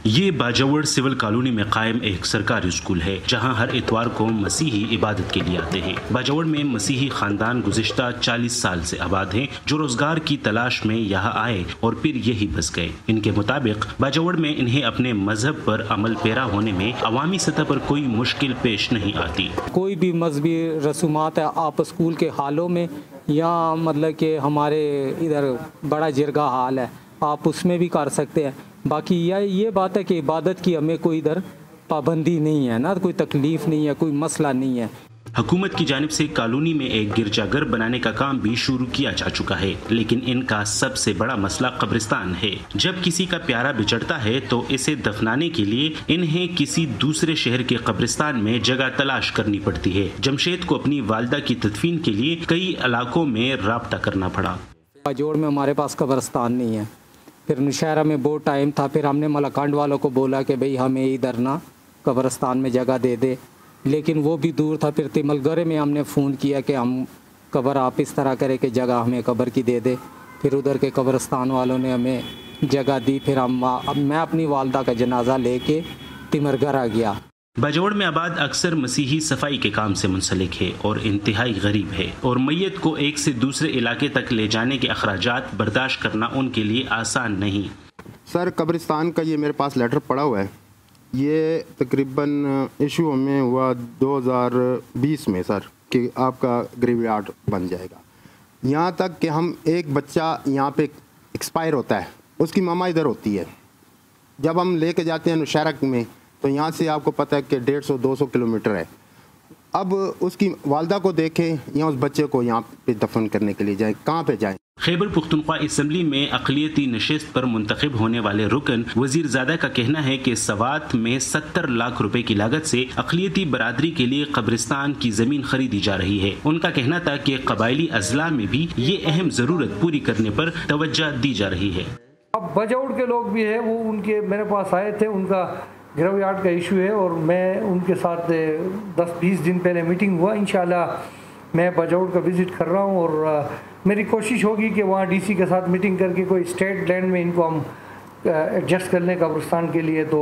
یہ Bajaur civil colony میں قائم ایک سرکاری اسکول ہے جہاں ہر اتوار کو مسیحی عبادت کے لیے آتے ہیں۔ باجوڑ میں مسیحی خاندان گزشتہ 40 سال سے آباد ہیں جو روزگار کی تلاش میں یہاں آئے اور پھر یہی بس گئے۔ ان کے مطابق باجوڑ میں انہیں اپنے مذہب پر عمل پیرا ہونے میں عوامی سطح پر کوئی مشکل پیش نہیں آتی۔ کوئی بھی مذہبی رسومات ہے آپ اسکول کے حالوں میں یا مطلب کہ ہمارے ادھر بڑا جرگہ حال ہے آپ اس میں بھی کر سکتے ہیں۔ باقی یہ بات ہے کہ عبادت کی ہمیں کوئی ادھر پابندی نہیں ہے، نا کوئی تکلیف نہیں ہے، کوئی مسئلہ نہیں ہے۔ حکومت کی جانب سے کالونی میں ایک گرجا گھر بنانے کا کام بھی شروع کیا جا چکا ہے، لیکن ان کا سب سے بڑا مسئلہ قبرستان ہے۔ جب کسی کا پیارا بچڑتا ہے تو اسے دفنانے کے لیے انہیں کسی دوسرے شہر کے قبرستان میں جگہ تلاش کرنی پڑتی ہے۔ جمشید کو اپنی والدہ کی تدفین کے لیے کئی علاقوں میں رابطہ کرنا پڑا۔ باجوڑ میں ہمارے پاس قبرستان نہیں ہے، پھر نوشہرہ میں بہت ٹائم تھا، پھر ہم نے ملکانڈ والوں کو بولا کہ بھئی ہمیں ادھر نا قبرستان میں جگہ دے دے، لیکن وہ بھی دور تھا۔ پھر تیمل گرے میں ہم نے فون کیا کہ ہم قبر آپ اس طرح کرے کہ جگہ ہمیں قبر کی دے دے، پھر ادھر کے قبرستان والوں نے ہمیں جگہ دی۔ پھر میں اپنی والدہ کا جنازہ لے کے تیمل گرہ گیا۔ باجوڑ میں آباد اکثر مسیحی صفائی کے کام سے منسلک ہے اور انتہائی غریب ہے، اور میت کو ایک سے دوسرے علاقے تک لے جانے کے اخراجات برداشت کرنا ان کے لیے آسان نہیں۔ سر قبرستان کا یہ میرے پاس لیٹر پڑا ہوا ہے، یہ تقریباً ایشو ہمیں ہوا 2020 میں سر کہ آپ کا گریو یارڈ بن جائے گا۔ یہاں تک کہ ہم ایک بچہ یہاں پہ ایکسپائر ہوتا ہے، اس کی ماما ادھر ہوتی ہے، جب ہم لے کے جاتے ہیں نوشہرہ میں تو یہاں سے آپ کو پتہ ہے کہ 150-200 کلومیٹر ہے۔ اب اس کی والدہ کو دیکھیں یا اس بچے کو یہاں پہ دفن کرنے کے لیے جائیں، کہاں پہ جائیں؟ خیبر پختونخوا اسمبلی میں اقلیتی نشست پر منتخب ہونے والے رکن وزیر زادہ کا کہنا ہے کہ سوات میں 70 لاکھ روپے کی لاگت سے اقلیتی برادری کے لیے قبرستان کی زمین خریدی جا رہی ہے۔ ان کا کہنا تھا کہ قبائلی اضلاع میں بھی یہ اہم ضرورت پوری کرنے پر توجہ دی جا رہی ہے۔ اب باجوڑ کے لوگ بھی ہیں، وہ ان کے میرے پاس آئے تھے، ان کا گریو یارڈ کا ایشو ہے اور میں ان کے ساتھ 10-20 دن پہلے میٹنگ ہوا۔ انشاءاللہ میں باجوڑ کا وزٹ کر رہا ہوں اور میری کوشش ہوگی کہ وہاں ڈی سی کے ساتھ میٹنگ کر کے کوئی اسٹیٹ لینڈ میں ان کو ہم ایڈجسٹ کر لیں قبرستان کے لیے۔ تو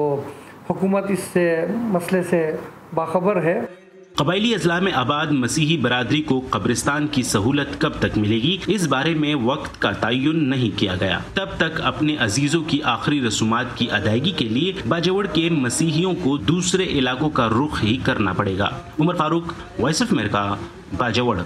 حکومت اس سے مسئلے سے باخبر ہے۔ قبائلی اضلاع میں آباد مسیحی برادری کو قبرستان کی سہولت کب تک ملے گی اس بارے میں وقت کا تعین نہیں کیا گیا۔ تب تک اپنے عزیزوں کی آخری رسومات کی ادائیگی کے لیے باجوڑ کے مسیحیوں کو دوسرے علاقوں کا رخ ہی کرنا پڑے گا۔ عمر فاروق، وائس آف امریکہ، باجوڑ۔